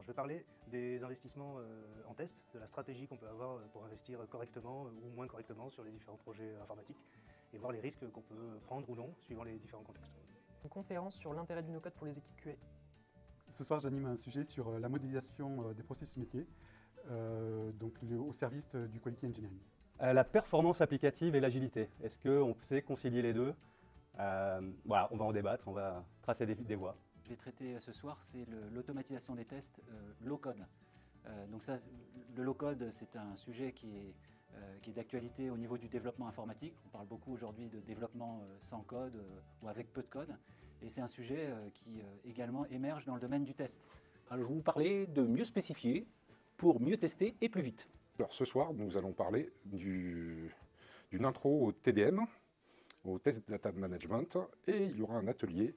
Je vais parler des investissements en test, de la stratégie qu'on peut avoir pour investir correctement ou moins correctement sur les différents projets informatiques et voir les risques qu'on peut prendre ou non suivant les différents contextes. Une conférence sur l'intérêt du no-code pour les équipes QA. Ce soir, j'anime un sujet sur la modélisation des processus métiers, au service du quality engineering. La performance applicative et l'agilité. Est-ce qu'on sait concilier les deux? Voilà, on va en débattre, on va tracer des voies. Je vais traiter ce soir, c'est l'automatisation des tests low-code. Donc ça, le low-code, c'est un sujet qui est d'actualité au niveau du développement informatique. On parle beaucoup aujourd'hui de développement sans code ou avec peu de code. Et c'est un sujet qui également émerge dans le domaine du test. Alors je vais vous parler de mieux spécifier pour mieux tester et plus vite. Alors ce soir, nous allons parler d'une intro au TDM, au Test Data Management, et il y aura un atelier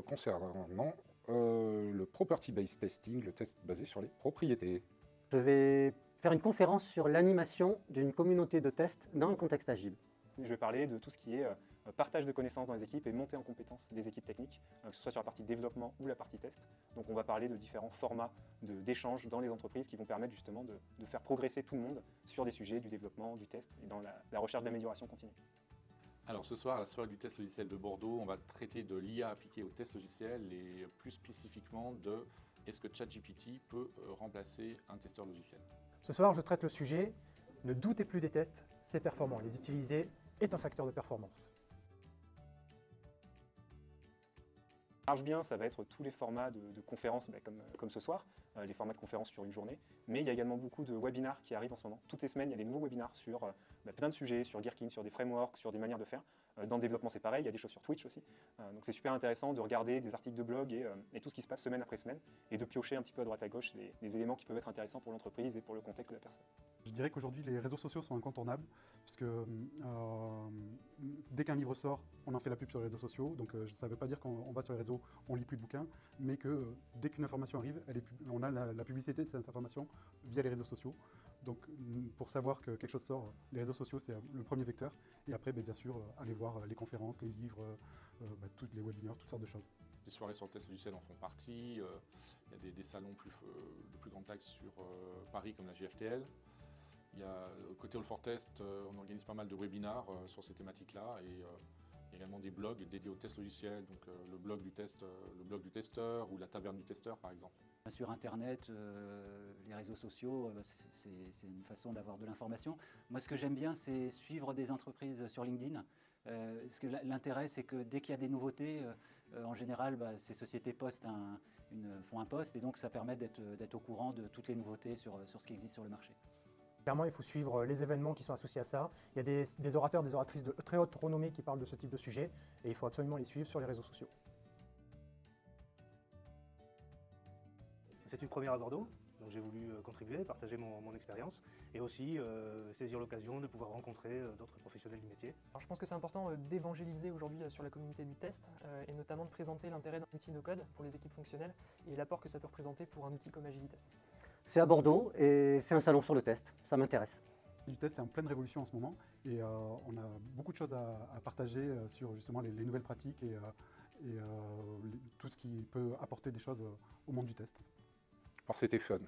concernant le Property Based Testing, le test basé sur les propriétés. Je vais faire une conférence sur l'animation d'une communauté de tests dans un contexte agile. Je vais parler de tout ce qui est partage de connaissances dans les équipes et montée en compétences des équipes techniques, que ce soit sur la partie développement ou la partie test. Donc on va parler de différents formats d'échanges dans les entreprises qui vont permettre justement de faire progresser tout le monde sur des sujets du développement, du test et dans la recherche d'amélioration continue. Alors ce soir, à la soirée du test logiciel de Bordeaux, on va traiter de l'IA appliquée au test logiciel et plus spécifiquement de est-ce que ChatGPT peut remplacer un testeur logiciel. Ce soir, je traite le sujet « Ne doutez plus des tests, c'est performant. Les utiliser est un facteur de performance ». Marche bien, ça va être tous les formats de conférences comme ce soir, les formats de conférences sur une journée, mais il y a également beaucoup de webinars qui arrivent en ce moment. Toutes les semaines, il y a des nouveaux webinars sur plein de sujets, sur Gherkin, sur des frameworks, sur des manières de faire. Dans le développement, c'est pareil, il y a des choses sur Twitch aussi. Donc c'est super intéressant de regarder des articles de blog et tout ce qui se passe semaine après semaine, et de piocher un petit peu à droite à gauche les éléments qui peuvent être intéressants pour l'entreprise et pour le contexte de la personne. Je dirais qu'aujourd'hui, les réseaux sociaux sont incontournables, puisque dès qu'un livre sort, on en fait la pub sur les réseaux sociaux. Donc ça ne veut pas dire qu'on va sur les réseaux, on lit plus de bouquins, mais que dès qu'une information arrive, on a la publicité de cette information via les réseaux sociaux. Donc pour savoir que quelque chose sort, les réseaux sociaux, c'est le premier vecteur. Et après, bien sûr, aller voir les conférences, les livres, tous les webinaires, toutes sortes de choses. Des soirées sur le test logiciel en font partie. Il y a des salons de plus grande taille sur Paris comme la GFTL. Il y a, côté All for Test, on organise pas mal de webinars sur ces thématiques-là et il y a également des blogs dédiés au test logiciel, donc le blog du testeur ou la taverne du testeur par exemple. Sur Internet, les réseaux sociaux, c'est une façon d'avoir de l'information. Moi, ce que j'aime bien, c'est suivre des entreprises sur LinkedIn. L'intérêt, c'est que dès qu'il y a des nouveautés, en général, ces sociétés font un post et donc ça permet d'être au courant de toutes les nouveautés sur ce qui existe sur le marché. Clairement, il faut suivre les événements qui sont associés à ça. Il y a des orateurs, des oratrices de très haute renommée qui parlent de ce type de sujet et il faut absolument les suivre sur les réseaux sociaux. C'est une première à Bordeaux, donc j'ai voulu contribuer, partager mon expérience et aussi saisir l'occasion de pouvoir rencontrer d'autres professionnels du métier. Alors, je pense que c'est important d'évangéliser aujourd'hui sur la communauté du test et notamment de présenter l'intérêt d'un outil no-code pour les équipes fonctionnelles et l'apport que ça peut représenter pour un outil comme Agilitest. C'est à Bordeaux et c'est un salon sur le test, ça m'intéresse. Du test est en pleine révolution en ce moment et on a beaucoup de choses à partager sur justement les nouvelles pratiques et tout ce qui peut apporter des choses au monde du test. Alors c'était fun.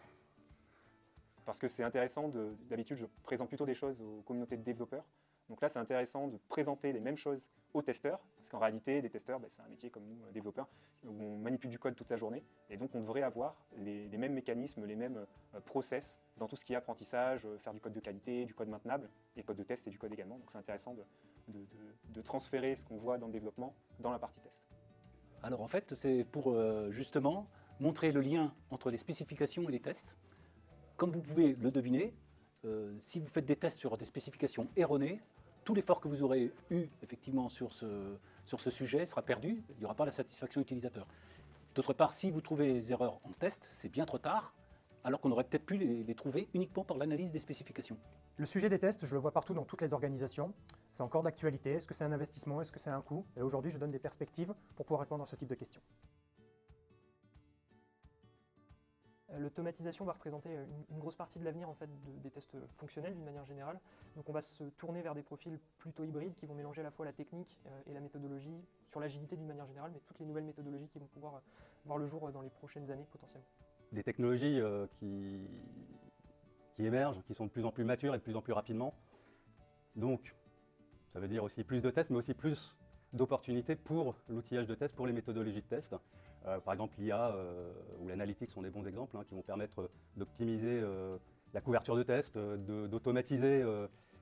Parce que c'est intéressant, d'habitude je présente plutôt des choses aux communautés de développeurs. Donc là c'est intéressant de présenter les mêmes choses aux testeurs, parce qu'en réalité des testeurs c'est un métier comme nous, développeurs, où on manipule du code toute la journée, et donc on devrait avoir les mêmes mécanismes, les mêmes process dans tout ce qui est apprentissage, faire du code de qualité, du code maintenable, et code de test et du code également. Donc c'est intéressant de transférer ce qu'on voit dans le développement dans la partie test. Alors en fait, c'est pour justement montrer le lien entre les spécifications et les tests. Comme vous pouvez le deviner, si vous faites des tests sur des spécifications erronées, tout l'effort que vous aurez eu effectivement sur ce sujet sera perdu, il n'y aura pas la satisfaction utilisateur. D'autre part, si vous trouvez les erreurs en test, c'est bien trop tard, alors qu'on aurait peut-être pu les trouver uniquement par l'analyse des spécifications. Le sujet des tests, je le vois partout dans toutes les organisations. C'est encore d'actualité. Est-ce que c'est un investissement? Est-ce que c'est un coût? Et aujourd'hui, je donne des perspectives pour pouvoir répondre à ce type de questions. L'automatisation va représenter une grosse partie de l'avenir en fait, des tests fonctionnels d'une manière générale. Donc on va se tourner vers des profils plutôt hybrides qui vont mélanger à la fois la technique et la méthodologie, sur l'agilité d'une manière générale, mais toutes les nouvelles méthodologies qui vont pouvoir voir le jour dans les prochaines années potentiellement. des technologies qui émergent, qui sont de plus en plus matures et de plus en plus rapidement. Donc, ça veut dire aussi plus de tests, mais aussi plus d'opportunités pour l'outillage de tests, pour les méthodologies de tests. Par exemple, l'IA ou l'analytique sont des bons exemples qui vont permettre d'optimiser la couverture de tests, d'automatiser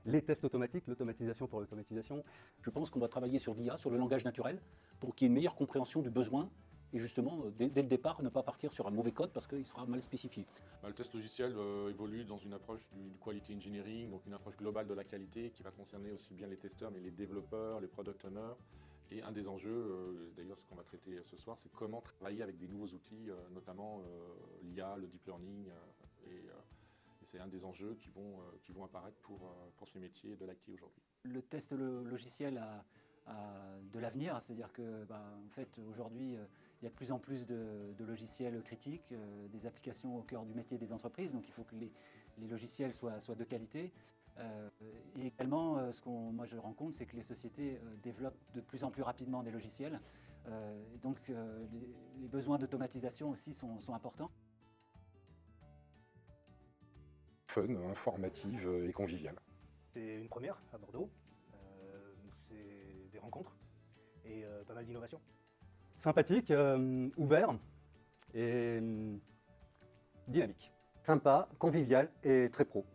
les tests automatiques, l'automatisation pour l'automatisation. Je pense qu'on va travailler sur l'IA, sur le langage naturel, pour qu'il y ait une meilleure compréhension du besoin et justement, dès le départ, ne pas partir sur un mauvais code parce qu'il sera mal spécifié. Le test logiciel évolue dans une approche du quality engineering, donc une approche globale de la qualité qui va concerner aussi bien les testeurs, mais les développeurs, les product owners. Et un des enjeux, d'ailleurs ce qu'on va traiter ce soir, c'est comment travailler avec des nouveaux outils, notamment l'IA, le deep learning. Et c'est un des enjeux qui vont apparaître pour ces métiers de l'IT aujourd'hui. Le test logiciel a de l'avenir, c'est-à-dire que en fait, aujourd'hui, il y a de plus en plus de logiciels critiques, des applications au cœur du métier des entreprises, donc il faut que les logiciels soient de qualité. Et également, ce que moi je rencontre, c'est que les sociétés développent de plus en plus rapidement des logiciels. Et donc les besoins d'automatisation aussi sont importants. Fun, informative et conviviale. C'est une première à Bordeaux. C'est des rencontres et pas mal d'innovations. Sympathique, ouvert et dynamique. Sympa, convivial et très pro.